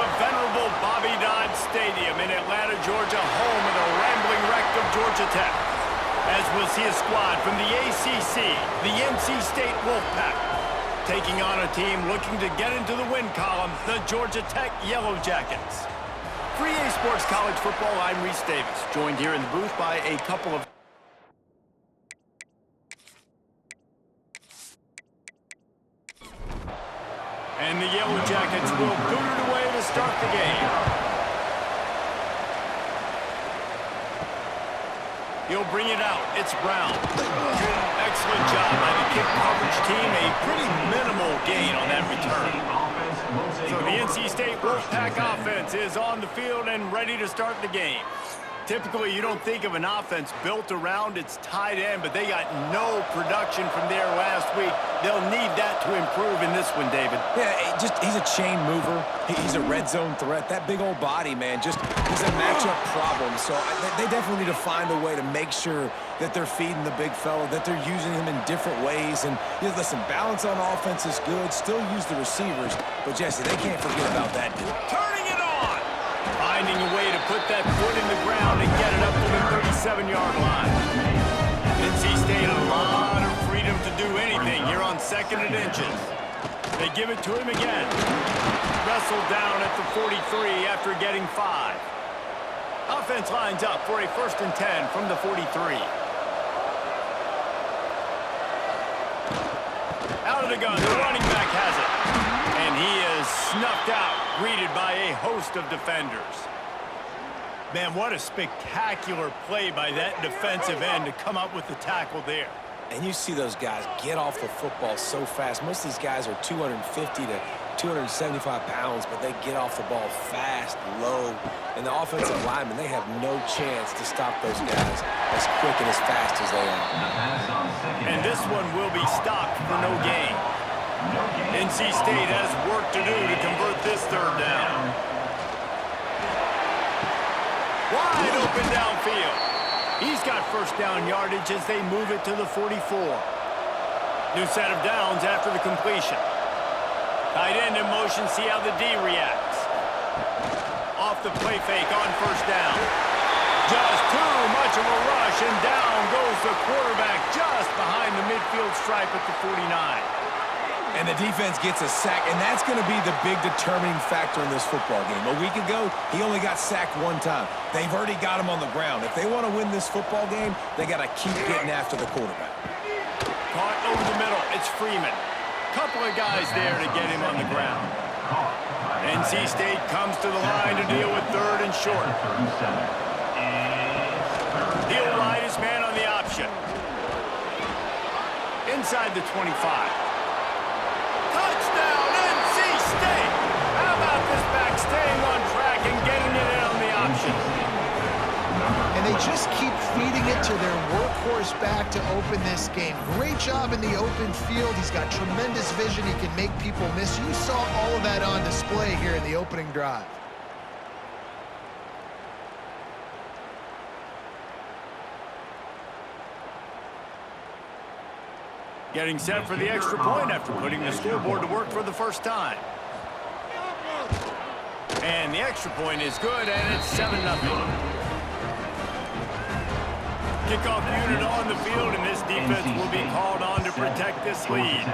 the venerable Bobby Dodd Stadium in Atlanta, Georgia, home of the rambling wreck of Georgia Tech. As we'll see a squad from the ACC, the NC State Wolfpack, taking on a team looking to get into the win column, the Georgia Tech Yellow Jackets. For EA Sports College Football, I'm Reese Davis, joined here in the booth by a couple of and the Yellow Jackets will boot it away to start the game. He'll bring it out. It's Brown. Excellent job by the kick coverage team. A pretty minimal gain on that return. So the NC State Wolfpack offense is on the field and ready to start the game. Typically, you don't think of an offense built around its tight end, but they got no production from there last week. They'll need that to improve in this one, David. Yeah, he's a chain mover. He's a red zone threat. That big old body, man, he's a matchup problem. So they definitely need to find a way to make sure that they're feeding the big fella, that they're using him in different ways. And listen, balance on offense is good. Still use the receivers. But, Jesse, they can't forget about that dude. Turning it on! Finding a way to put that foot in the ground and get it up to the 37-yard line. NC State a lot of freedom to do anything here on 2nd and inches. They give it to him again. Wrestled down at the 43 after getting 5. Offense lines up for a 1st and 10 from the 43. Out of the gun, the running back has it. And he is snuffed out, greeted by a host of defenders. Man, what a spectacular play by that defensive end to come up with the tackle there. And you see those guys get off the football so fast. Most of these guys are 250 to 275 pounds, but they get off the ball fast, low. And the offensive linemen, they have no chance to stop those guys as quick and as fast as they are. And this one will be stopped for no gain. NC State has work to do to convert this 3rd down. Wide open downfield. He's got 1st down yardage as they move it to the 44. New set of downs after the completion. Tight end in motion, see how the D reacts. Off the play fake on 1st down. Just too much of a rush, and down goes the quarterback just behind the midfield stripe at the 49. And the defense gets a sack, and that's going to be the big determining factor in this football game. A week ago, he only got sacked 1 time. They've already got him on the ground. If they want to win this football game, they got to keep getting after the quarterback. Caught over the middle. It's Freeman. Couple of guys there to get him on the ground. NC State comes to the line to deal with 3rd and short. He'll ride his man on the option. Inside the 25. Touchdown, NC State! How about this back staying on track and getting it in on the option? And they just keep feeding it to their workhorse back to open this game. Great job in the open field. He's got tremendous vision. He can make people miss. You saw all of that on display here in the opening drive. Getting set for the extra point after putting the scoreboard to work for the 1st time. And the extra point is good, and it's 7-0. Kickoff unit on the field, and this defense will be called on to protect this lead.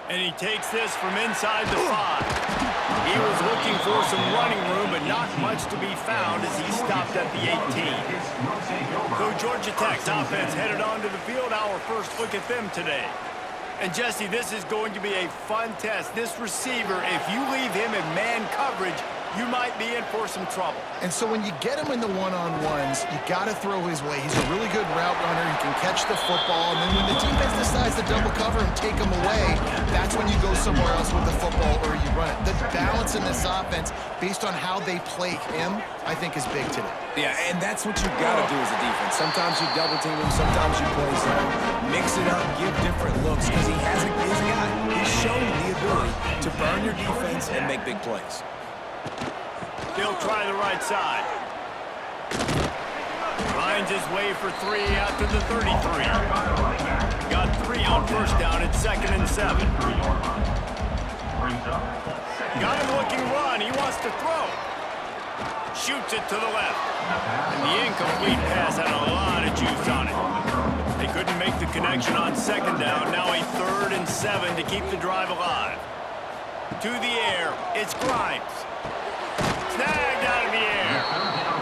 And he takes this from inside the 5. He was looking for some running room, but not much to be found as he stopped at the 18. So Georgia Tech's offense headed onto the field. Our first look at them today. And Jesse, this is going to be a fun test. This receiver, if you leave him in man coverage, you might be in for some trouble. And so when you get him in the one-on-ones, you got to throw his way. He's a really good route runner. He can catch the football. And then when the defense decides to double cover and take him away, that's when you go somewhere else with the football or you run it. The balance in this offense, based on how they play him, I think is big today. Yeah, and that's what you got to do as a defense. Sometimes you double team him, sometimes you play zone. Mix it up, give different looks, because he's a guy. He's shown the ability to burn your defense and make big plays. He'll try the right side. Finds his way for 3 out to the 33. Got 3 on 1st down. It's 2nd and 7. Got him looking run. He wants to throw. Shoots it to the left. And the incomplete pass had a lot of juice on it. They couldn't make the connection on second down. Now a 3rd and 7 to keep the drive alive. To the air. It's Grimes. Snagged out of the air.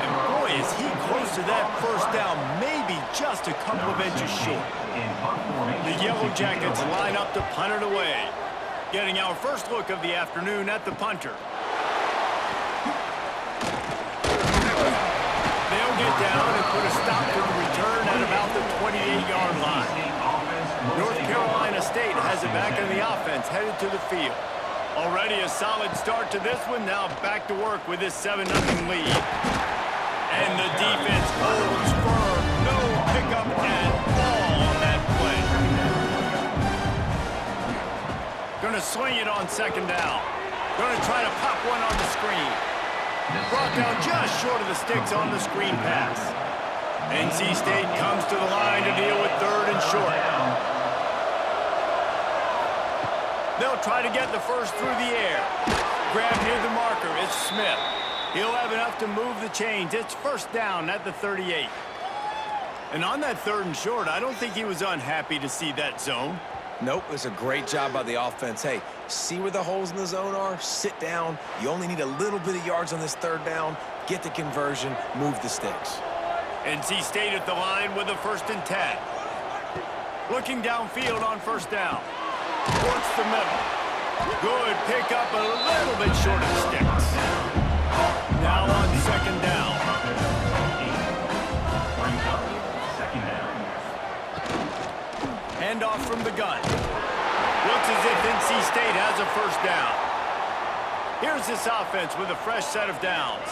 And boy, is he close to that first down. Maybe just a couple of inches short. The Yellow Jackets line up to punt it away. Getting our first look of the afternoon at the punter. They'll get down and put a stop to the return at about the 28-yard line. North Carolina State has it back in the offense, headed to the field. Already a solid start to this one. Now back to work with this 7-0 lead. And the defense holds firm. No pickup at all on that play. Going to swing it on second down. Going to try to pop one on the screen. Brought down just short of the sticks on the screen pass. NC State comes to the line to deal with 3rd and short. They'll try to get the first through the air. Grab near the marker. It's Smith. He'll have enough to move the chains. It's first down at the 38. And on that 3rd and short, I don't think he was unhappy to see that zone. Nope, it's a great job by the offense. Hey, see where the holes in the zone are? Sit down. You only need a little bit of yards on this 3rd down. Get the conversion. Move the sticks. NC State at the line with a 1st and 10. Looking downfield on first down. Works the middle. Good pickup, a little bit short of the sticks. Now on second down. Handoff from the gun. Looks as if NC State has a first down. Here's this offense with a fresh set of downs.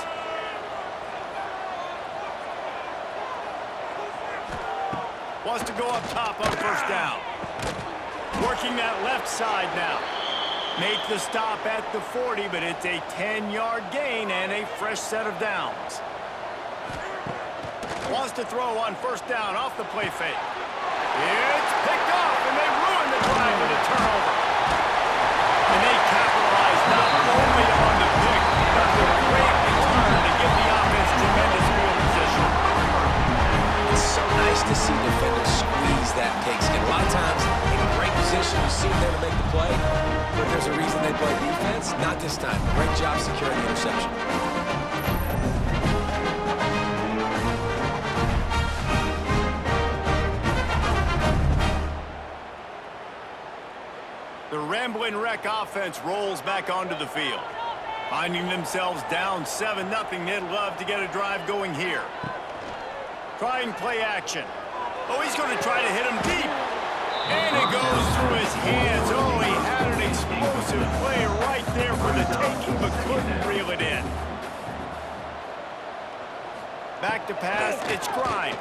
Wants to go up top on first down. Working that left side now. Make the stop at the 40, but it's a 10-yard gain and a fresh set of downs. Wants to throw on first down off the play fake. It's picked off, and they ruin the drive with a turnover. And they capitalize not only on the pick, but the great return to give the offense tremendous field position. It's so nice to see defenders squeeze that pigskin. A lot of times, in great position, you see them there to make the play, but there's a reason they play defense. Not this time. Great job securing the interception. The Ramblin' Wreck offense rolls back onto the field. Finding themselves down 7-0, they'd love to get a drive going here. Trying play action. Oh, he's going to try to hit him deep. And it goes through his hands. Oh, he had an explosive play right there for the taking, but couldn't reel it in. Back to pass, it's Grimes.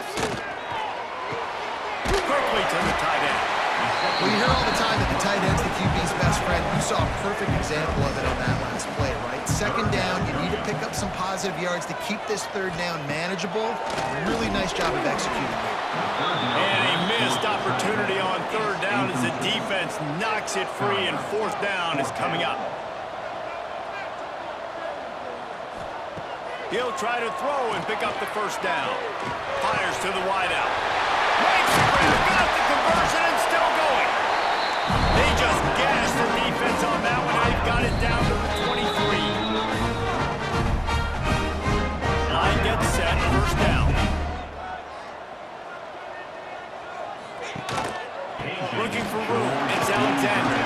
Quickly to the tight end. Well, you hear all the time that the tight end's the QB's best friend. You saw a perfect example of it on that last play, right? Second down, you need to pick up some positive yards to keep this 3rd down manageable. Really nice job of executing there. And a missed opportunity on 3rd down as the defense knocks it free, and 4th down is coming up. He'll try to throw and pick up the first down. Fires to the wideout. Makes the grab, got the conversion, and still going. They just gashed the defense on that one, and they've got it down to the 23. Line gets set, first down. Looking for room, it's Alexander.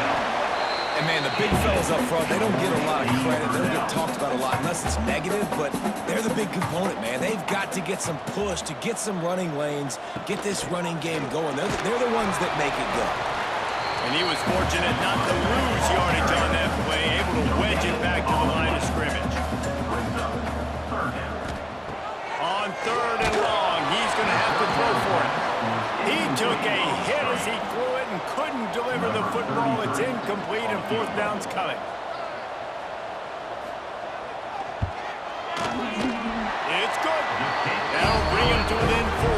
And man, the big fellas up front, they don't get a lot of credit. They don't get talked about a lot unless it's negative, but they're the big component, man. They've got to get some push, to get some running lanes, get this running game going. They're the ones that make it go. And he was fortunate not to lose yardage on that play, able to wedge it back to the line of scrimmage. On 3rd and long, he's going to have to throw for it. He took a hit as he threw it and couldn't deliver the football. It's incomplete, and 4th down's coming. It's good. That'll bring him to within 4.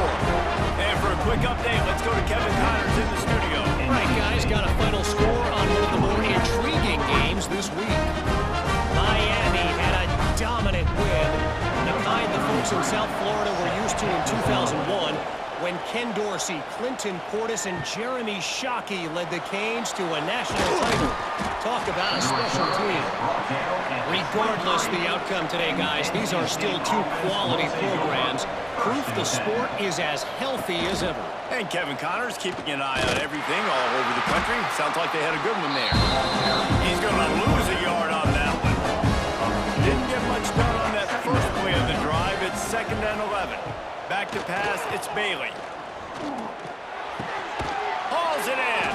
And for a quick update, let's go to Kevin Connors in the studio. All right, guys, got a final score on one of the more intriguing games this folks in South Florida were used to in 2001 when Ken Dorsey, Clinton Portis, and Jeremy Shockey led the Canes to a national title. Talk about a special team. Regardless the outcome today, guys, these are still two quality programs. Proof the sport is as healthy as ever. And Kevin Connors keeping an eye on everything all over the country. Sounds like they had a good one there. He's going to lose a yard on that one. Didn't get much done on that first play of the drive. It's 2nd and 11. Back to pass, it's Bailey. Hauls it in.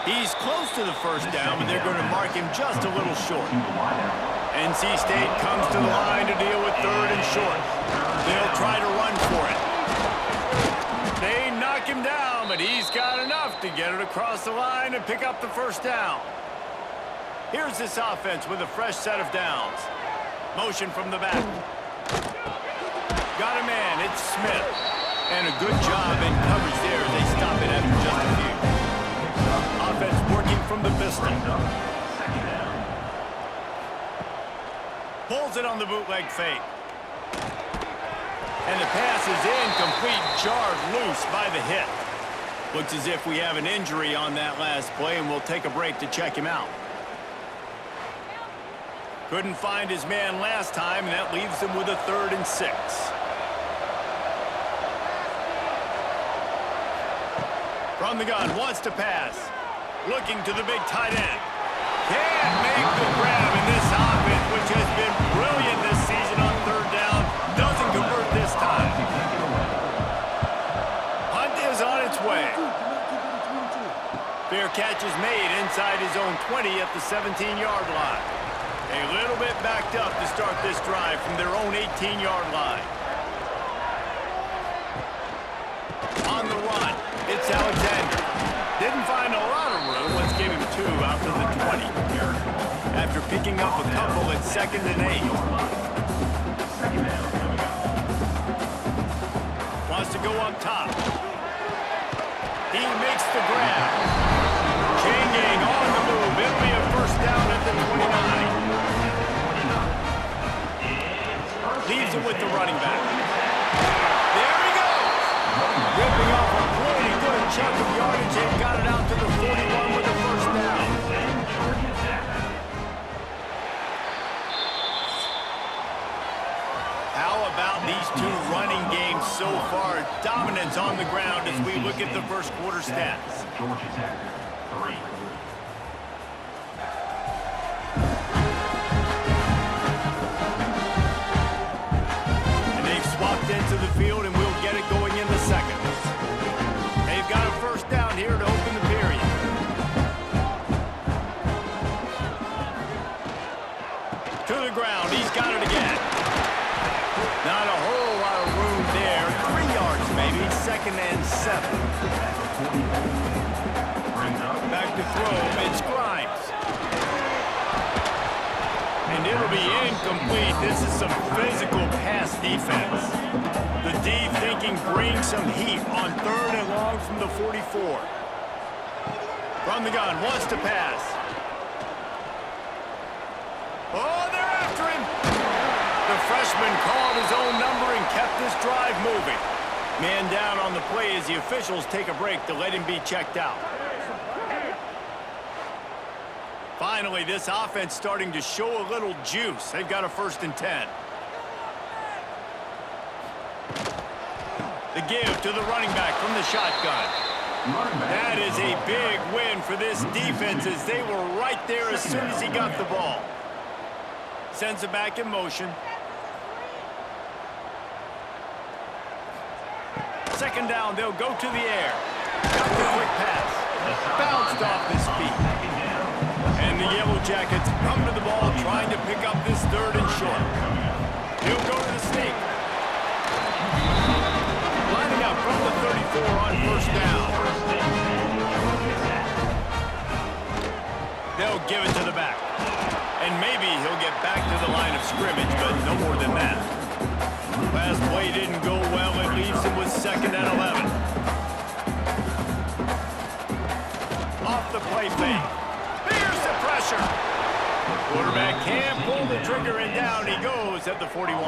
He's close to the first down, but they're going to mark him just a little short. NC State comes to the line to deal with 3rd and short. They'll try to run for it. They knock him down, but he's got enough to get it across the line and pick up the first down. Here's this offense with a fresh set of downs. Motion from the back. Got a man, it's Smith. And a good job in coverage there. They stop it after just a few. Offense working from the pistol. Pulls it on the bootleg fake. And the pass is incomplete, jarred loose by the hit. Looks as if we have an injury on that last play, and we'll take a break to check him out. Couldn't find his man last time, and that leaves him with a 3rd and 6. From the gun, wants to pass. Looking to the big tight end. Can't make the grab in this offense, which has been brilliant this season on 3rd down. Doesn't convert this time. Hunt is on its way. Fair catch is made inside his own 20 at the 17-yard line. A little bit backed up to start this drive from their own 18-yard line. On the run, it's Alexander. Didn't find a lot of room. Let's give him 2 out to the 20. After picking up a couple at 2nd and 8. Wants to go up top. He makes the grab. Chain gang on the move. It'll be a first down at the 29. Leaves it with the running back. There he goes. Ripping off a pretty good chunk of yardage. They've got it out to the 41 with a first down. How about these two running games so far? Dominance on the ground as we look at the first quarter stats. Georgia Tech, 3. Into the field, and we'll get it going in the second. They've got a first down here to open the period. To the ground, he's got it again. Not a whole lot of room there. 3 yards maybe, 2nd and 7. Back to throw, it's Grimes. And it'll be incomplete. This is some physical pass defense. The D thinking bring some heat on 3rd and long from the 44. From the gun, wants to pass. Oh, they're after him. The freshman called his own number and kept this drive moving. Man down on the play as the officials take a break to let him be checked out. Finally, this offense starting to show a little juice. They've got a 1st and 10. The give to the running back from the shotgun. That is a big win for this defense as they were right there as soon as he got the ball. Sends it back in motion. 2nd down, they'll go to the air. Got the quick pass. Bounced off his feet. And the Yellow Jackets come to the ball trying to pick up this 3rd and short. He'll go to the sneak. Lining up from the 34 on first down. They'll give it to the back. And maybe he'll get back to the line of scrimmage, but no more than that. Last play didn't go well. It leaves him with 2nd and 11. Off the play fake. There's the pressure. Quarterback can't pull the trigger, and down he goes at the 41.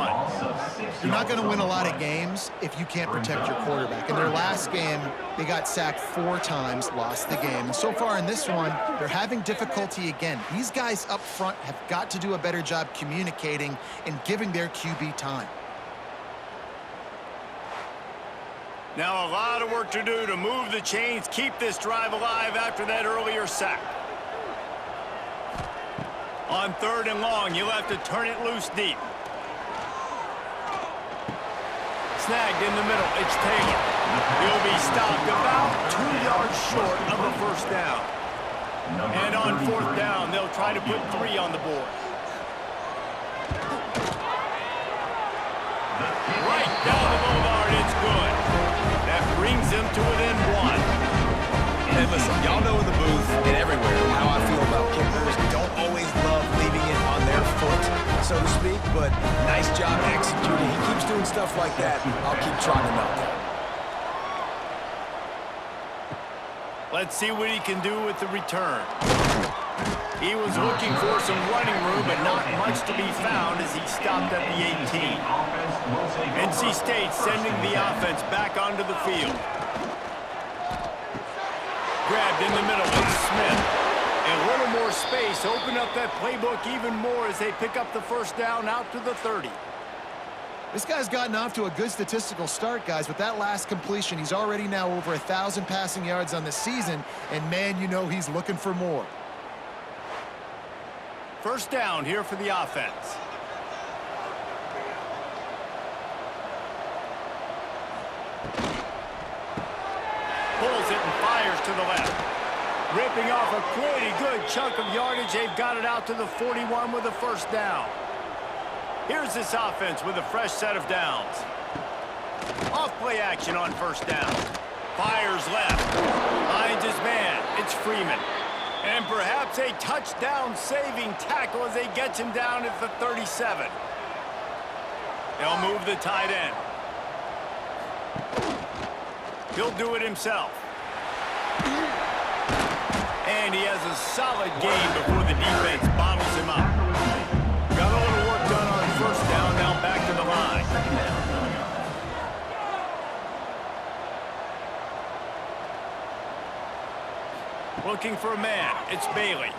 You're not going to win a lot of games if you can't protect your quarterback. In their last game, they got sacked 4 times, lost the game. And so far in this one, they're having difficulty again. These guys up front have got to do a better job communicating and giving their QB time. Now a lot of work to do to move the chains, keep this drive alive after that earlier sack. On 3rd and long, you'll have to turn it loose deep. Snagged in the middle, it's Taylor. He'll be stopped about 2 yards short of the first down. And on 4th down, they'll try to put 3 on the board. Right down the boulevard, it's good. That brings them to within 1. And listen, y'all know in the booth and everywhere how I feel about kickers. Don't always love leaving it on their foot, so to speak, but nice job executing. He keeps doing stuff like that. I'll keep trying him out there. Let's see what he can do with the return. He was looking for some running room, but not much to be found as he stopped at the 18. NC State sending the offense back onto the field. Grabbed in the middle, it's Smith. And a little more space, open up that playbook even more as they pick up the first down out to the 30. This guy's gotten off to a good statistical start, guys. With that last completion, he's already now over 1,000 passing yards on the season, and man, you know he's looking for more. First down here for the offense. Pulls it and fires to the left. Ripping off a pretty good chunk of yardage. They've got it out to the 41 with a first down. Here's this offense with a fresh set of downs. Off play action on first down. Fires left. Finds his man. It's Freeman. And perhaps a touchdown-saving tackle as they get him down at the 37. They'll move the tight end. He'll do it himself. And he has a solid game before the defense bottles him up. Got a little work done on first down, now back to the line. Looking for a man, it's Bailey.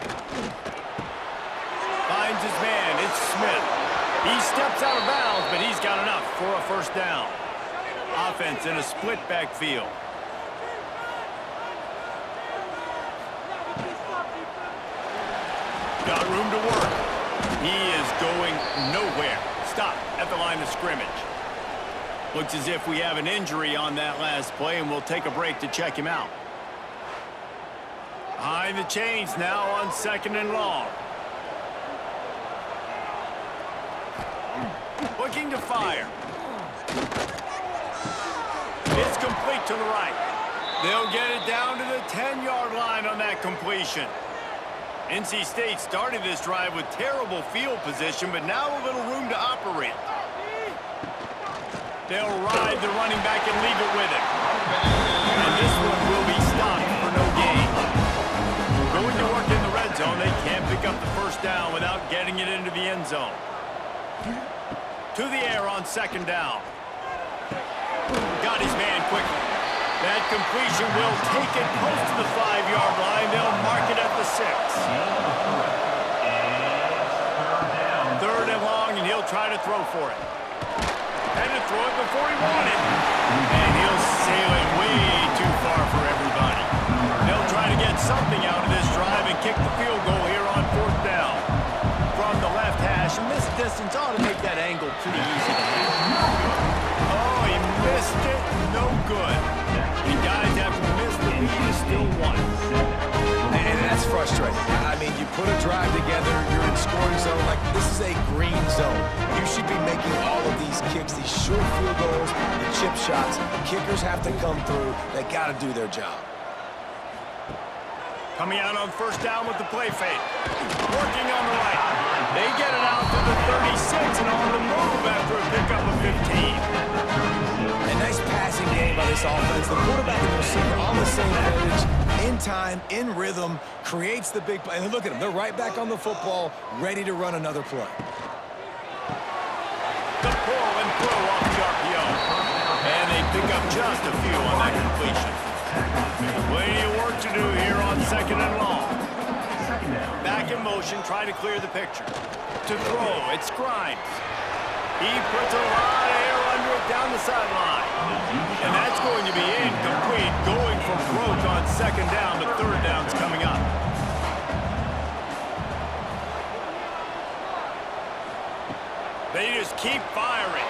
Finds his man, it's Smith. He steps out of bounds, but he's got enough for a first down. Offense in a split backfield. Got room to work. He is going nowhere. Stop at the line of scrimmage. Looks as if we have an injury on that last play, and we'll take a break to check him out. Behind the chains now on 2nd and long. Looking to fire. It's complete to the right. They'll get it down to the 10-yard line on that completion. NC State started this drive with terrible field position, but now a little room to operate. They'll ride the running back and leave it with him. And this one will be stopped for no gain. Going to work in the red zone, they can't pick up the first down without getting it into the end zone. To the air on 2nd down. Got his man quickly. That completion will take it close to the 5-yard line. They'll mark it at the 6. 3rd and long, and he'll try to throw for it. Had to throw it before he wanted. And he'll sail it way too far for everybody. They'll try to get something out of this drive and kick the field goal here on 4th down. From the left hash, and this distance ought to make that angle pretty easy to hit. Oh, he missed it. No good. And guys, after the miss, the lead is still 1. And that's frustrating. I mean, you put a drive together, you're in scoring zone. Like, this is a green zone. You should be making all of these kicks, these short field goals, the chip shots. Kickers have to come through. They got to do their job. Coming out on first down with the play fake. Working on the right. They get it out to the 36 and on the move after a pickup of 15. A nice passing game by this offense. The quarterback and the receiver on the same page, in time, in rhythm, creates the big play. And look at them. They're right back on the football, ready to run another play. The pull and throw off the RPO. And they pick up just a few on that completion. Plenty of work to do here on 2nd and long. Back in motion, trying to clear the picture. To throw, it's Grimes. He puts a lot of air under it down the sideline. And that's going to be incomplete, going for broke on 2nd down, but 3rd down's coming up. They just keep firing.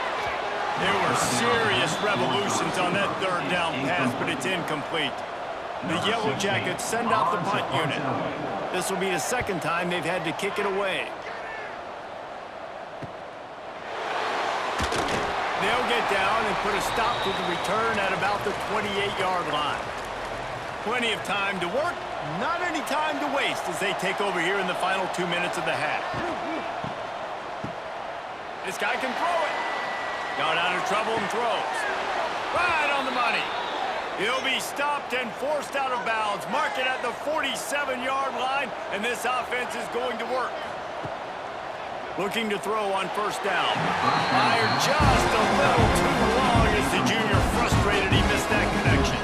There were serious revolutions on that 3rd down pass, but it's incomplete. The Yellow Jackets send out the punt unit. This will be the 2nd time they've had to kick it away. They'll get down and put a stop to the return at about the 28-yard line. Plenty of time to work, not any time to waste as they take over here in the final 2 minutes of the half. This guy can throw it. Got out of trouble and throws. Right on the money. He'll be stopped and forced out of bounds. Mark it at the 47-yard line, and this offense is going to work. Looking to throw on 1st down. Fired just a little too long as the junior frustrated he missed that connection.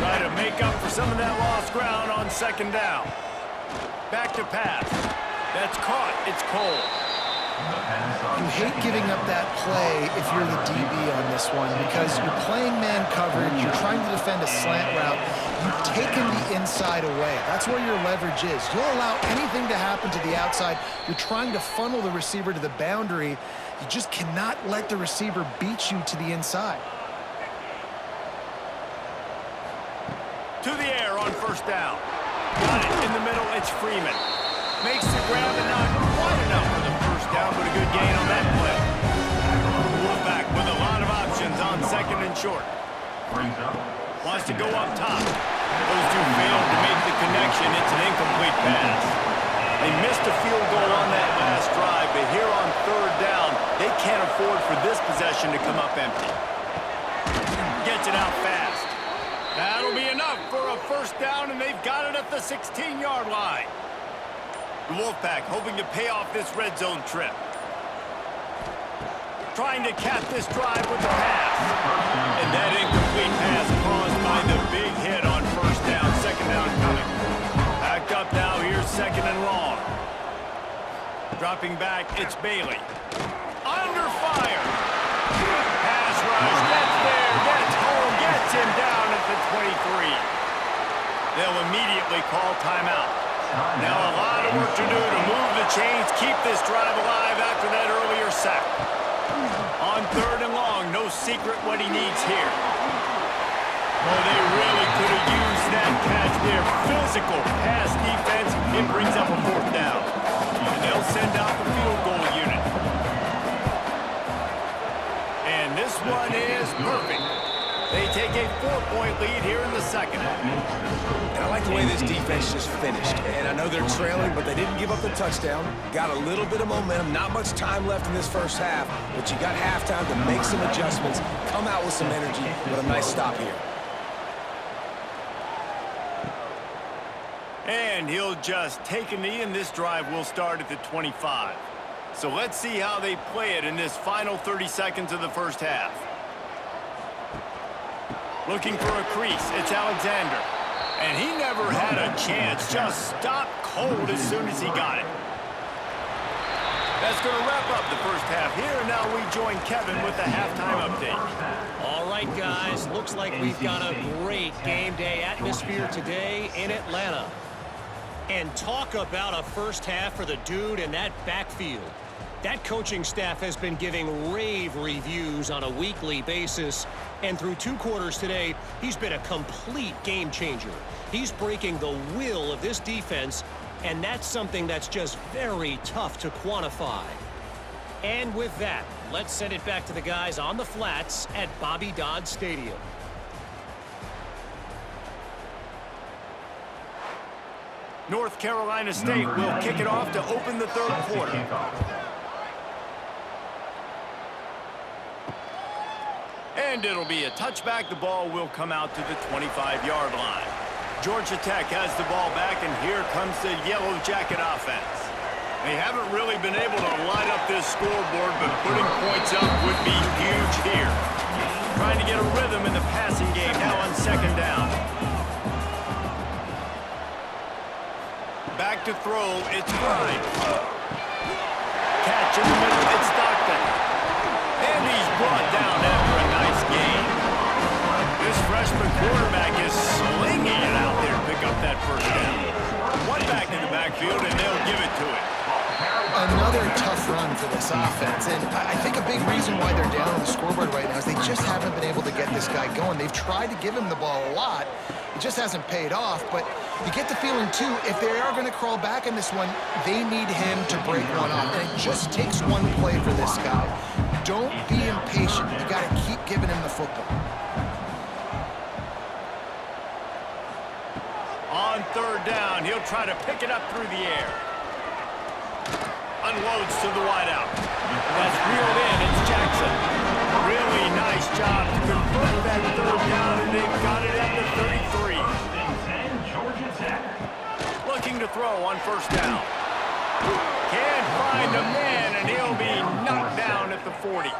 Try to make up for some of that lost ground on 2nd down. Back to pass. That's caught. It's Cole. You hate giving up that play if you're the DB on this one because you're playing man coverage, you're trying to defend a slant route, you've taken the inside away. That's where your leverage is. You'll allow anything to happen to the outside. You're trying to funnel the receiver to the boundary. You just cannot let the receiver beat you to the inside. To the air on 1st down. Got it in the middle, it's Freeman. Makes the grab and not quite enough for the 1st down, but a good gain on that play. Wolfpack with a lot of options on 2nd and short. Wants to go up top. Those two failed to make the connection. It's an incomplete pass. They missed a field goal on that last drive, but here on 3rd down, they can't afford for this possession to come up empty. Gets it out fast. That'll be enough for a 1st down, and they've got it at the 16-yard line. The Wolfpack hoping to pay off this red zone trip. Trying to cap this drive with the pass. And that incomplete pass caused by the big hit on 1st down. 2nd down coming. Backed up now. Here's 2nd and long. Dropping back, it's Bailey. Under fire. Pass rush. Gets there. Gets home. Gets him down at the 23. They'll immediately call timeout. Now a lot of work to do to move the chains, keep this drive alive after that earlier sack. On 3rd and long, no secret what he needs here. Oh, they really could have used that catch there. Physical pass defense. It brings up a 4th down. And they'll send out the field goal unit. And this one is perfect. They take a 4-point lead here in the 2nd. And I like the way this defense just finished. And I know they're trailing, but they didn't give up the touchdown. Got a little bit of momentum. Not much time left in this 1st half, but you got halftime to make some adjustments, come out with some energy, but a nice stop here. And he'll just take a knee, and this drive will start at the 25. So let's see how they play it in this final 30 seconds of the 1st half. Looking for a crease, it's Alexander. And he never had a chance, just stopped cold as soon as he got it. That's going to wrap up the 1st half here, and now we join Kevin with the halftime update. All right, guys, looks like we've got a great game day atmosphere today in Atlanta. And talk about a 1st half for the dude in that backfield. That coaching staff has been giving rave reviews on a weekly basis. And through 2 quarters today, he's been a complete game changer. He's breaking the will of this defense, and that's something that's just very tough to quantify. And with that, let's send it back to the guys on the flats at Bobby Dodd Stadium. North Carolina State will kick it off to open the 3rd quarter. And it'll be a touchback. The ball will come out to the 25-yard line. Georgia Tech has the ball back, and here comes the Yellow Jacket offense. They haven't really been able to light up this scoreboard, but putting points up would be huge here. Trying to get a rhythm in the passing game now on second down. Back to throw, it's Grimes. Catch in the middle, it's Stockton. And he's brought down after a nice gain. This freshman quarterback is slinging it out there to pick up that first down. One back in the backfield, and they'll give it to it. Another tough run for this offense, and I think a big reason why they're down on the scoreboard right now is they just haven't been able to get this guy going. They've tried to give him the ball a lot. It just hasn't paid off, but you get the feeling, too, if they are going to crawl back in this one, they need him to break one off, and it just takes one play for this guy. Don't be impatient. You got to keep giving him the football. On third down, he'll try to pick it up through the air. Unloads to the wideout. That's reeled in. It's Jackson. Really nice job to convert that third down, and they've got it at the 33. Georgia Tech. Looking to throw on first down. Can't find a man, and he'll be knocked down at the 40.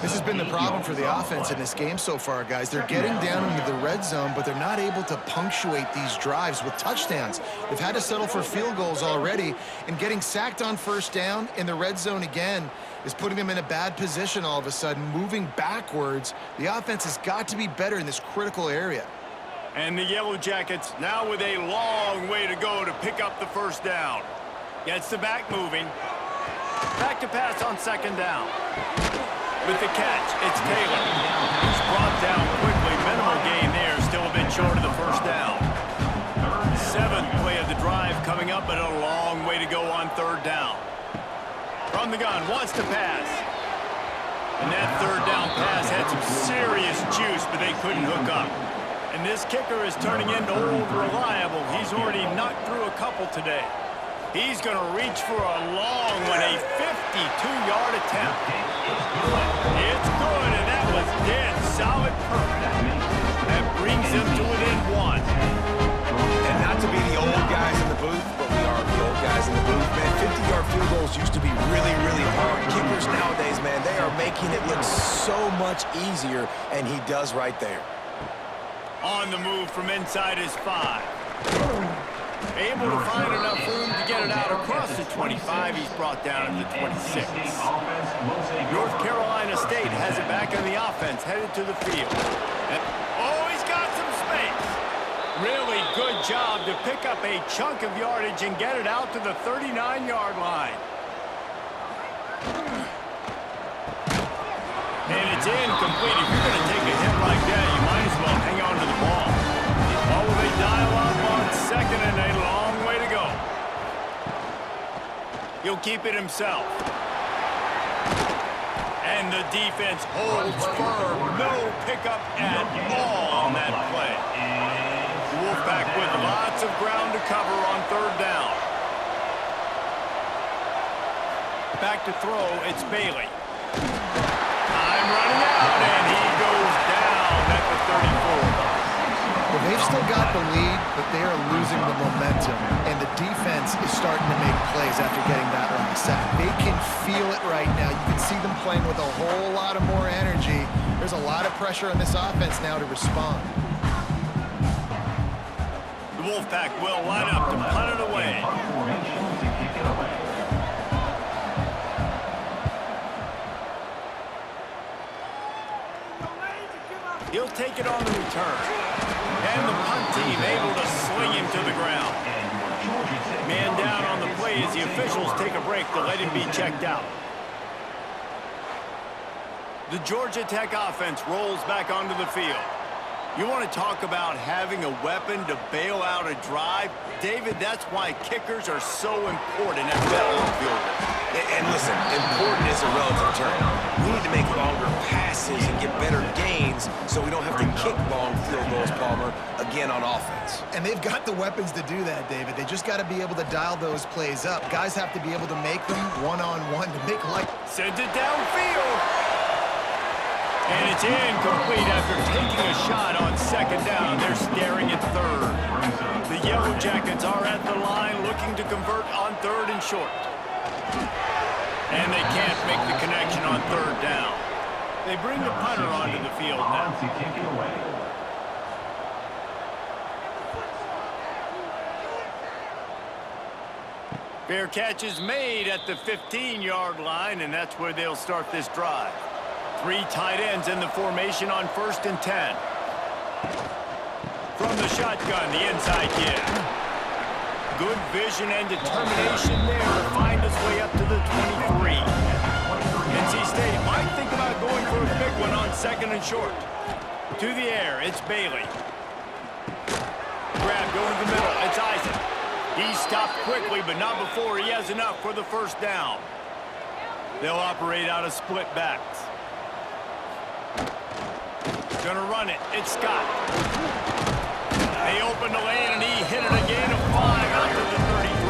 This has been the problem for the offense in this game so far, guys. They're getting down into the red zone, but they're not able to punctuate these drives with touchdowns. They've had to settle for field goals already, and getting sacked on first down in the red zone again is putting them in a bad position all of a sudden, moving backwards. The offense has got to be better in this critical area. And the Yellow Jackets now with a long way to go to pick up the first down. Gets the back moving. Back to pass on second down. With the catch, it's Taylor. He's brought down quickly. Minimal gain there, still a bit short of the first down. Seventh play of the drive coming up, but a long way to go on third down. From the gun, wants to pass. And that third down pass had some serious juice, but they couldn't hook up. And this kicker is turning into old reliable. He's already knocked through a couple today. He's going to reach for a long one, a 52-yard attempt. It's good, and that was dead solid perfect. That brings him to within one. And not to be the old guys in the booth, but we are the old guys in the booth, man. 50-yard field goals used to be really, really hard. Kickers nowadays, man, they are making it look so much easier, and he does right there. On the move from inside his 5. Able to find enough room to get it out across the 25. He's brought down at the 26. North Carolina State has it back on the offense, headed to the field. Oh, he's got some space. Really good job to pick up a chunk of yardage and get it out to the 39-yard line. And it's incomplete. If you're going to take a hit like that, you might as well hang on to the ball. Oh, they dial up on second and a long way to go. He'll keep it himself. And the defense holds firm. No pickup at all on that play. The Wolfpack with lots of ground to cover on third down. Back to throw, it's Bailey. Time running out, and he goes down at the 34. Well, they've still got the lead, but they are losing the momentum, and the defense is starting to make plays after getting that last sack. They can feel it right now. You can see them playing with a whole lot of more energy. There's a lot of pressure on this offense now to respond. The Wolfpack will line up to punt it away. He'll take it on the return. And the punt team able to swing him to the ground. Man down on the play as the officials take a break to let him be checked out. The Georgia Tech offense rolls back onto the field. You want to talk about having a weapon to bail out a drive? David, that's why kickers are so important at battlefield. And listen, important is a relative term. We need to make longer passes and get better gains so we don't have to kick long field goals, Palmer, again on offense. And they've got the weapons to do that, David. They just got to be able to dial those plays up. Guys have to be able to make them one-on-one to make like... Sends it downfield. And it's incomplete after taking a shot on second down. They're staring at third. The Yellow Jackets are at the line looking to convert on third and short. And they can't make the connection on third down. They bring the punter onto the field now. To kick it away. Fair catch is made at the 15-yard line, and that's where they'll start this drive. 3 tight ends in the formation on 1st and 10. From the shotgun, the inside give. Good vision and determination there to find his way up to the 23. NC State might think about going for a big one on 2nd and short. To the air, it's Bailey. Grab, go to the middle, it's Isaac. He stopped quickly, but not before he has enough for the 1st down. They'll operate out of split backs. Gonna run it, it's Scott. They open the lane, and he hit it again, a 5 out to the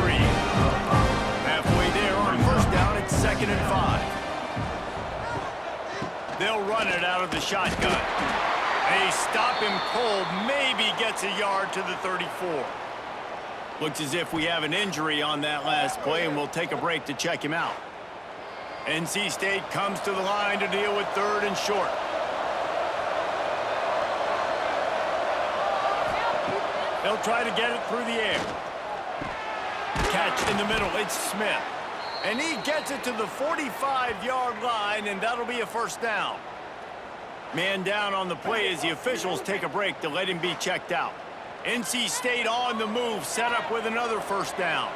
33. Halfway there on 1st down, it's 2nd and 5. They'll run it out of the shotgun. They stop him cold, maybe gets a yard to the 34. Looks as if we have an injury on that last play, and we'll take a break to check him out. NC State comes to the line to deal with 3rd and short. They'll try to get it through the air. Catch in the middle, it's Smith. And he gets it to the 45-yard line, and that'll be a 1st down. Man down on the play as the officials take a break to let him be checked out. NC State on the move, set up with another 1st down.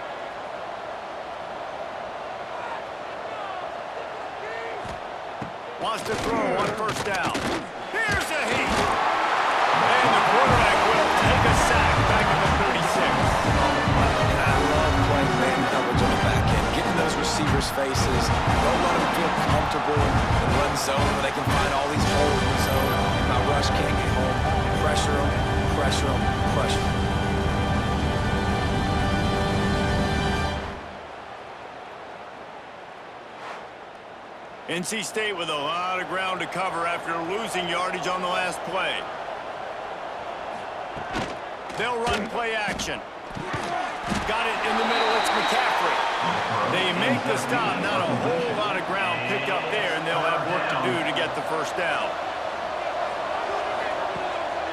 Wants to throw on 1st down. Here's a heat. And the quarterback will take a sack back at the 36. And I love playing man coverage on the back end, getting those receivers' faces. Don't let them feel comfortable in run zone when they can find all these holes in the zone. And my rush can't get home. Pressure them, pressure them, pressure them. NC State with a lot of ground to cover after losing yardage on the last play. They'll run play action. Got it in the middle, it's McCaffrey. They make the stop, not a whole lot of ground picked up there, and they'll have work to do to get the 1st down.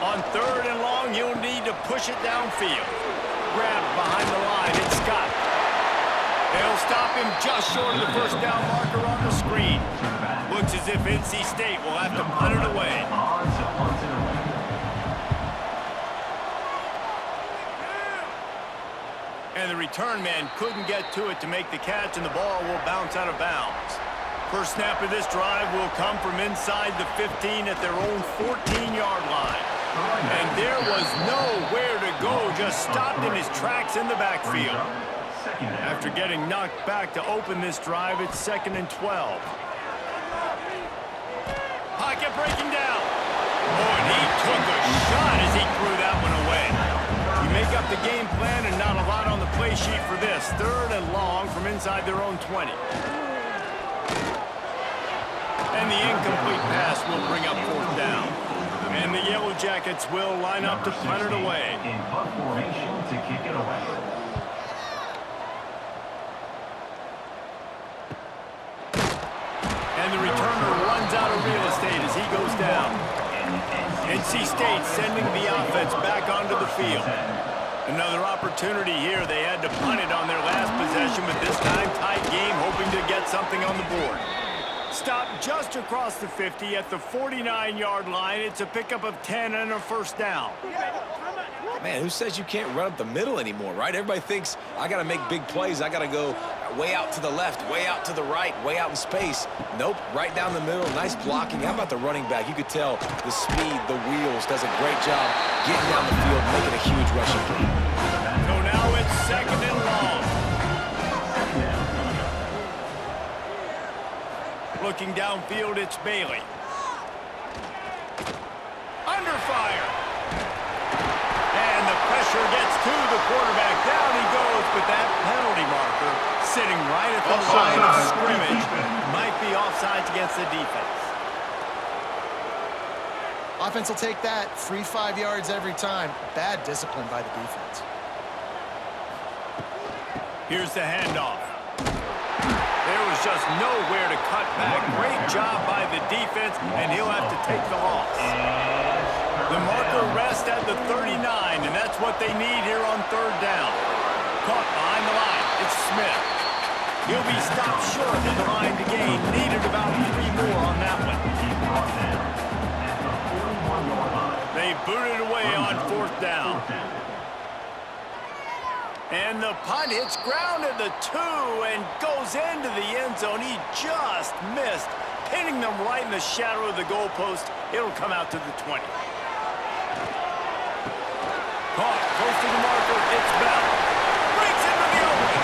On 3rd and long, he'll need to push it downfield. Grab behind the line, it's Scott. They'll stop him just short of the 1st down marker on the screen. Looks as if NC State will have to punt it away. And the return man couldn't get to it to make the catch, and the ball will bounce out of bounds. First snap of this drive will come from inside the 15 at their own 14-yard line. And there was nowhere to go, just stopped in his tracks in the backfield. After getting knocked back to open this drive, it's 2nd and 12. Pocket breaking down. Oh, and he took a shot as he threw that one away. You make up the game plan and not a lot on the play sheet for this. 3rd and long from inside their own 20. And the incomplete pass will bring up 4th down. And the Yellow Jackets will line up to punt it away. In punt formation to kick it away. And the returner runs out of real estate as he goes down. NC State sending the offense back onto the field. Another opportunity here. They had to punt it on their last possession, but this time tight game, hoping to get something on the board. Stop just across the 50 at the 49-yard line. It's a pickup of 10 and a 1st down. Man, who says you can't run up the middle anymore, right? Everybody thinks I got to make big plays. I got to go way out to the left, way out to the right, way out in space. Nope, right down the middle. Nice blocking. How about the running back? You could tell the speed, the wheels, does a great job getting down the field, making a huge rushing play. So now it's 2nd and long. Looking downfield, it's Bailey. Under fire. And the pressure gets to the quarterback. Down he goes, but that penalty marker sitting right at the line of scrimmage might be offsides against the defense. Offense will take that. Free 5 yards every time. Bad discipline by the defense. Here's the handoff. There was just nowhere to cut back. Great job by the defense, and he'll have to take the loss. The marker rests at the 39, and that's what they need here on third down. Caught behind the line. It's Smith. He'll be stopped short of the line to gain. Needed about 3 more on that one. They booted away on fourth down. And the punt hits ground at the 2 and goes into the end zone. He just missed, pinning them right in the shadow of the goalpost. It'll come out to the 20. Caught close to the marker. It's Bell. Breaks into the open.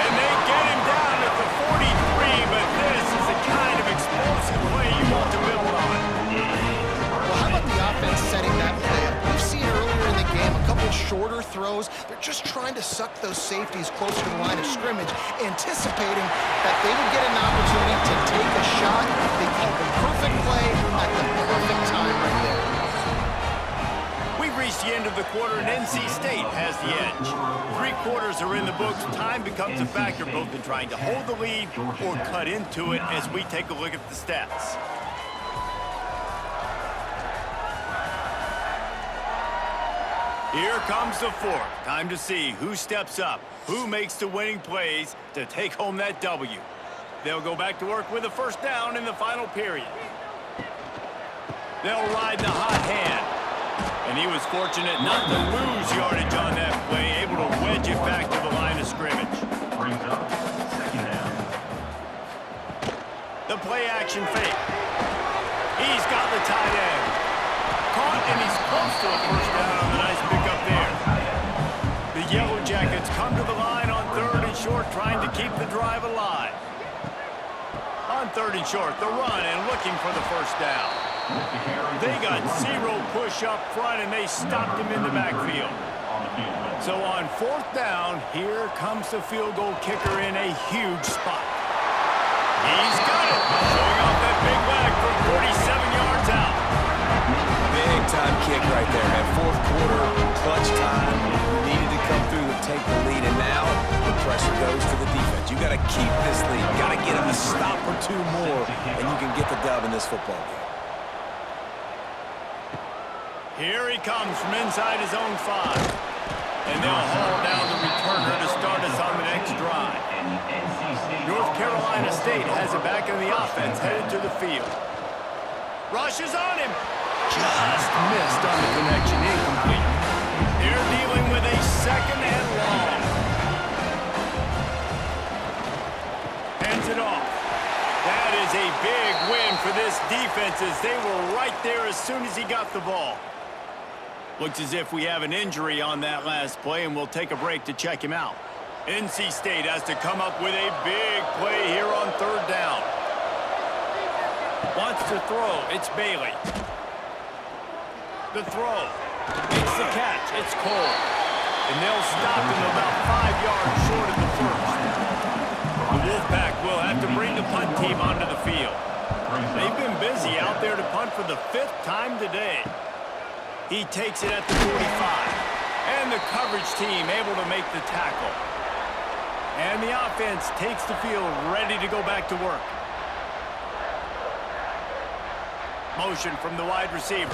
And they get him down at the 43, but this is the kind of explosive play you want to build on. Well, how about the offense setting that play up? We've seen earlier in the game a couple shorter throws. They're just trying to suck those safeties closer to the line of scrimmage, anticipating that they would get an opportunity to take a shot. They called the perfect play at the perfect time right there. We've reached the end of the quarter, and NC State has the edge. 3 quarters are in the books. Time becomes a factor both in trying to hold the lead or cut into it as we take a look at the stats. Here comes the fourth. Time to see who steps up, who makes the winning plays to take home that W. They'll go back to work with a first down in the final period. They'll ride the hot hand. And he was fortunate not to lose yardage on that play, able to wedge it back to the line of scrimmage. Brings up second down. The play action fake. He's got the tight end. Caught, and he's close to a first down on the nice pickup there. The Yellow Jackets come to the line on third and short, trying to keep the drive alive. On third and short, the run and looking for the first down. They got 0 push up front, and they stopped him in the backfield. So on fourth down, here comes the field goal kicker in a huge spot. He's got it, showing off that big leg from 47 yards out. Big-time kick right there, man. Fourth quarter, clutch time. You needed to come through and take the lead, and now the pressure goes to the defense. You got to keep this lead. You got to get a stop or 2 more, and you can get the dub in this football game. Here he comes from inside his own 5. And they'll haul down the returner to start us on the next drive. North Carolina State has it back in the offense, headed to the field. Rushes on him. Just missed on the connection, incomplete. They're dealing with a second and long. Hands it off. That is a big win for this defense as they were right there as soon as he got the ball. Looks as if we have an injury on that last play, and we'll take a break to check him out. NC State has to come up with a big play here on third down. Wants to throw. It's Bailey. The throw. Makes the catch. It's Cole. And they'll stop him about 5 yards short of the first. The Wolfpack will have to bring the punt team onto the field. They've been busy out there to punt for the 5th time today. He takes it at the 45. And the coverage team able to make the tackle. And the offense takes the field, ready to go back to work. Motion from the wide receiver.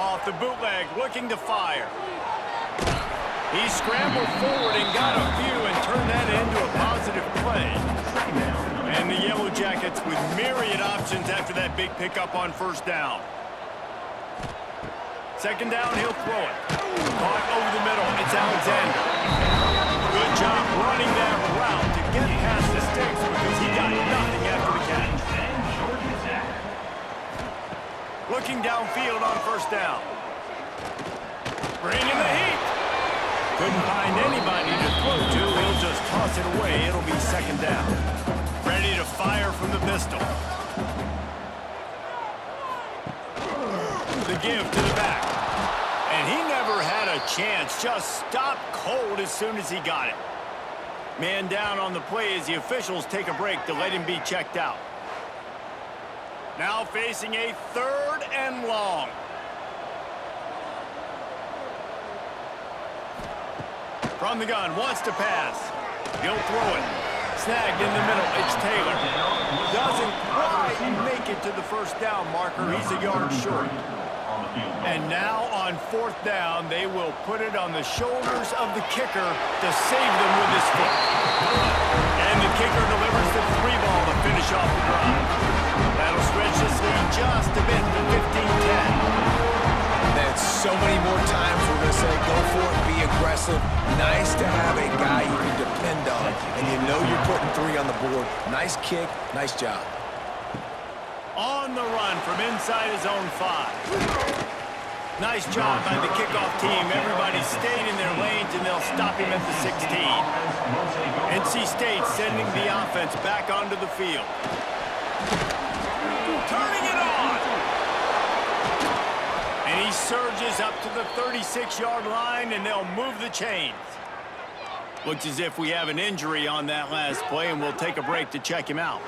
Off the bootleg, looking to fire. He scrambled forward and got a few and turned that into a positive play. And the Yellow Jackets with myriad options after that big pickup on first down. Second down, he'll throw it. Caught over the middle. It's Alexander. Good job running that route to get past the sticks because he got nothing after the catch. Looking downfield on first down. Bringing the heat. Couldn't find anybody to throw to. He'll just toss it away. It'll be second down. Ready to fire from the pistol. The give to the back. And he never had a chance. Just stopped cold as soon as he got it. Man down on the play as the officials take a break to let him be checked out. Now facing a third and long. From the gun, wants to pass. He'll throw it. Snagged in the middle, it's Taylor. Doesn't quite make it to the first down marker. He's a yard short. And now on fourth down, they will put it on the shoulders of the kicker to save them with his foot. And the kicker delivers the 3 ball to finish off the drive. That'll stretch this lead just a bit to 15-10. That's so many more times we're going to say, go for it, be aggressive. Nice to have a guy you can depend on, and you know you're putting 3 on the board. Nice kick, nice job. On the run from inside his own 5. Nice job by the kickoff team. Everybody stayed in their lanes, and they'll stop him at the 16. NC State sending the offense back onto the field. Turning it on! And he surges up to the 36-yard line, and they'll move the chains. Looks as if we have an injury on that last play, and we'll take a break to check him out.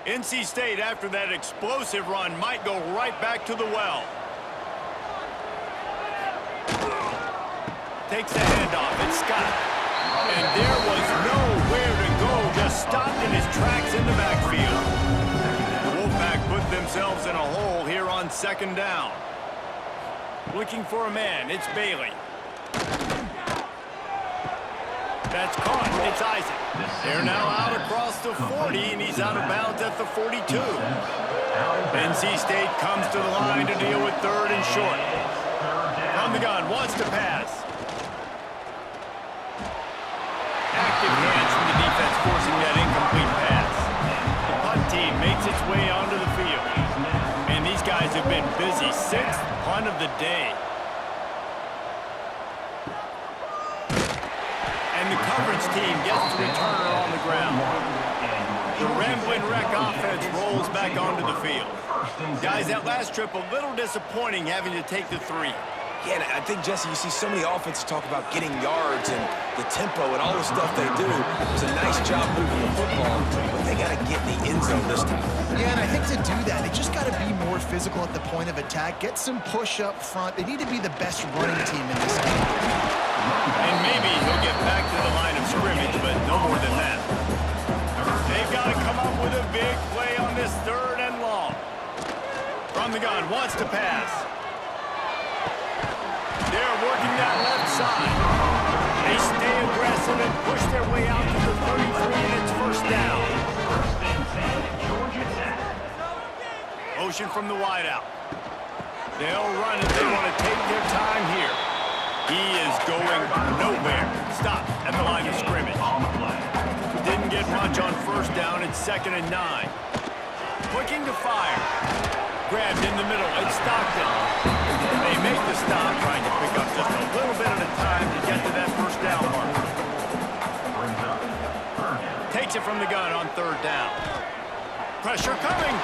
NC State, after that explosive run, might go right back to the well. Takes the handoff. It's Scott. And there was nowhere to go. Just stopped in his tracks in the backfield. The Wolfpack put themselves in a hole here on second down. Looking for a man. It's Bailey. That's caught. It's Isaac. They're now out across the 40, and he's out of bounds at the 42. NC State comes to the line to deal with third and short. On the gun, wants to pass. Active hands from the defense forcing that incomplete pass. The punt team makes its way onto the field. And these guys have been busy. 6th punt of the day. And the coverage team gets the returner on the ground. The rambling wreck offense rolls back onto the field. Guys, that last trip a little disappointing having to take the 3. Yeah, and I think, Jesse, you see so many offenses talk about getting yards and the tempo and all the stuff they do. It's a nice job moving the football, but they got to get in the end zone this time. Yeah, and I think to do that, they just got to be more physical at the point of attack, get some push up front. They need to be the best running team in this game. And maybe he'll get back to the line of scrimmage, but no more than that. They've got to come up with a big play on this 3rd and long. From the gun, wants to pass. They're working that left side. They stay aggressive and push their way out to the 33, and it's first down. Motion from the wideout. They'll run it. They want to take their time here. He is going nowhere. Stop at the line of scrimmage. Didn't get much on first down. It's 2nd and 9. Looking to fire. Grabbed in the middle. It's Stockton. They make the stop, trying to pick up just a little bit at a time to get to that first down mark. Takes it from the gun on 3rd down. Pressure coming.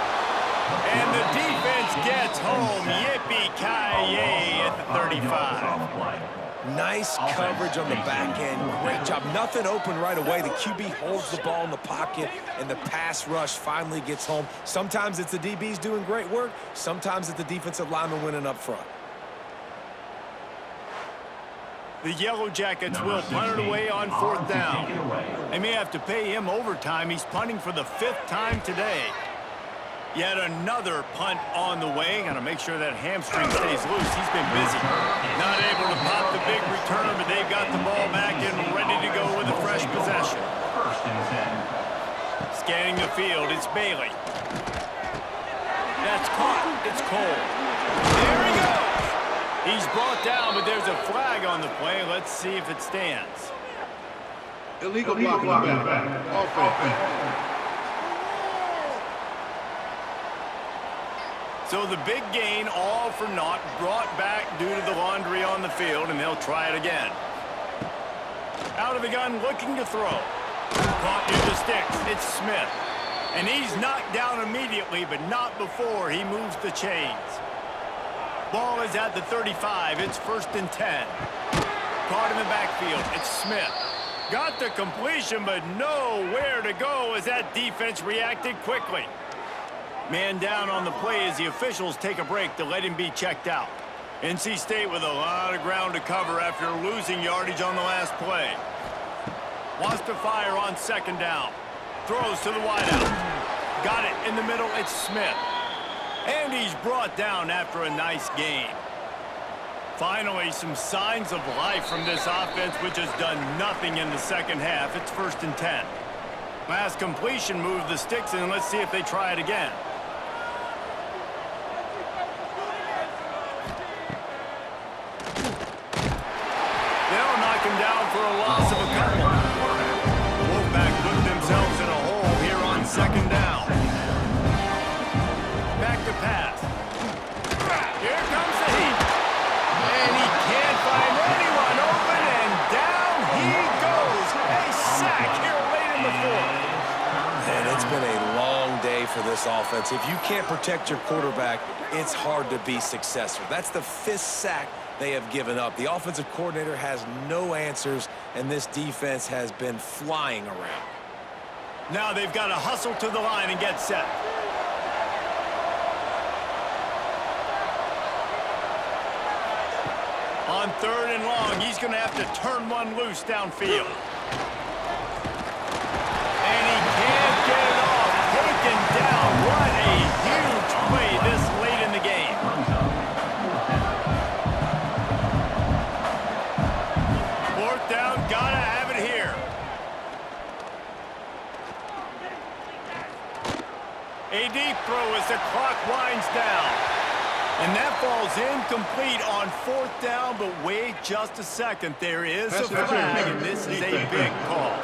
And the defense gets home. Yippee-ki-yay at the 35. Nice coverage on the back end. Great job. Nothing open right away. The QB holds the ball in the pocket, and the pass rush finally gets home. Sometimes it's the DBs doing great work. Sometimes it's the defensive lineman winning up front. The Yellow Jackets will punt it away on 4th down. They may have to pay him overtime. He's punting for the 5th time today. Yet another punt on the way. Got to make sure that hamstring stays loose. He's been busy. Not able to pop the big return, but they've got the ball back and ready to go with a fresh possession. Scanning the field, it's Bailey. That's caught. It's Cole. There he goes. He's brought down, but there's a flag on the play. Let's see if it stands. Illegal blocking back. Offense. So the big gain, all for naught, brought back due to the laundry on the field, and they'll try it again. Out of the gun, looking to throw. Caught near the sticks. It's Smith. And he's knocked down immediately, but not before he moves the chains. Ball is at the 35. It's 1st and 10. Caught in the backfield. It's Smith. Got the completion, but nowhere to go as that defense reacted quickly. Man down on the play as the officials take a break to let him be checked out. NC State with a lot of ground to cover after losing yardage on the last play. Wants to fire on second down. Throws to the wideout. Got it in the middle. It's Smith. And he's brought down after a nice gain. Finally, some signs of life from this offense, which has done nothing in the second half. It's 1st and 10. Last completion moved the sticks in. Let's see if they try it again. They'll knock him down for a loss of a couple. The Wolfpack put themselves in a hole here on second down. Back to pass. Here comes the heat. And he can't find anyone open, and down he goes. A sack here late in the fourth. And it's been a long day for this offense. If you can't protect your quarterback, it's hard to be successful. That's the 5th sack they have given up. The offensive coordinator has no answers, and this defense has been flying around. Now they've got to hustle to the line and get set. On 3rd and long, he's going to have to turn one loose downfield. And he can't get it off. Taken down. What a huge play this late in the game. 4th down, gotta have it here. A deep throw as the clock winds down. And that falls incomplete on 4th down, but wait just a second. There is a flag, and this is a big call.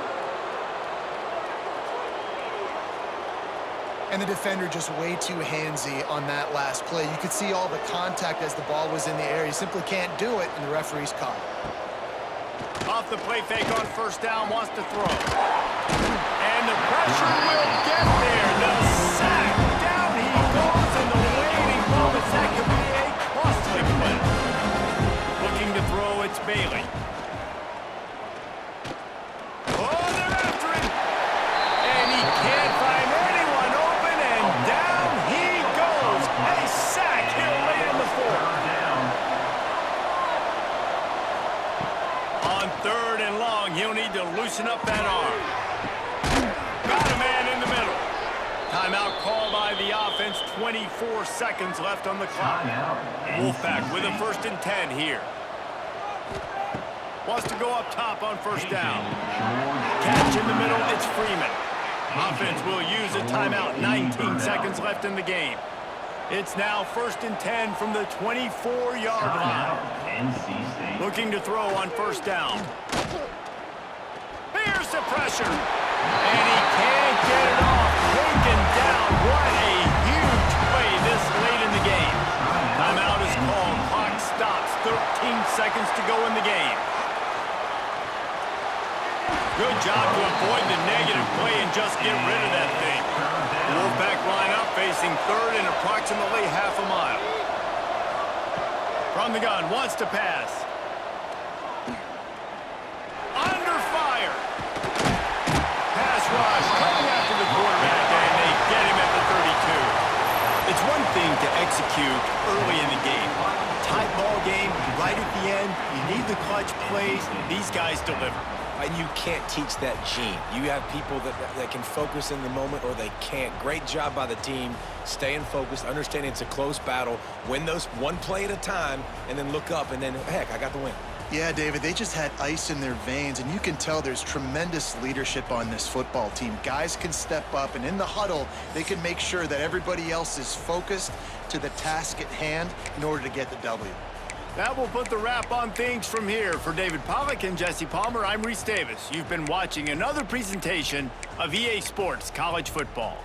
And the defender just way too handsy on that last play. You could see all the contact as the ball was in the air. He simply can't do it, and the referee's caught it. Off the play fake on 1st down, wants to throw. And the pressure will get there. The sack, down he goes in the waiting moments. That could be a costly play. Looking to throw, it's Bailey. Oh, they're after him. And he can't find anyone open, and down he goes. A sack here late in the fourth. On 3rd and long, he'll need to loosen up that arm. Got a man in the middle. Timeout called by the offense. 24 seconds left on the clock. Wolfpack with a 1st and 10 here. Wants to go up top on 1st down. Catch in the middle, it's Freeman. Offense will use a timeout. 19 seconds left in the game. It's now 1st and 10 from the 24-yard line. Looking to throw on 1st down. Here's the pressure. And he can't get it off. Taken down. What a huge play this late in the game. Timeout is called. Clock stops. 13 seconds to go in the game. Good job to avoid the negative play and just get rid of that thing. The Wolfpack line up facing 3rd and approximately half a mile. From the gun, wants to pass. Under fire. Pass rush coming after the quarterback, and they get him at the 32. It's one thing to execute early in the game. Tight ball game, right at the end, you need the clutch plays. These guys deliver. And you can't teach that gene. You have people that can focus in the moment, or they can't. Great job by the team, staying focused, understanding it's a close battle, win those one play at a time, and then look up, and then, heck, I got the win. Yeah, David, they just had ice in their veins, and you can tell there's tremendous leadership on this football team. Guys can step up, and in the huddle, they can make sure that everybody else is focused to the task at hand in order to get the W. That will put the wrap on things from here. For David Pollack and Jesse Palmer, I'm Reese Davis. You've been watching another presentation of EA Sports College Football.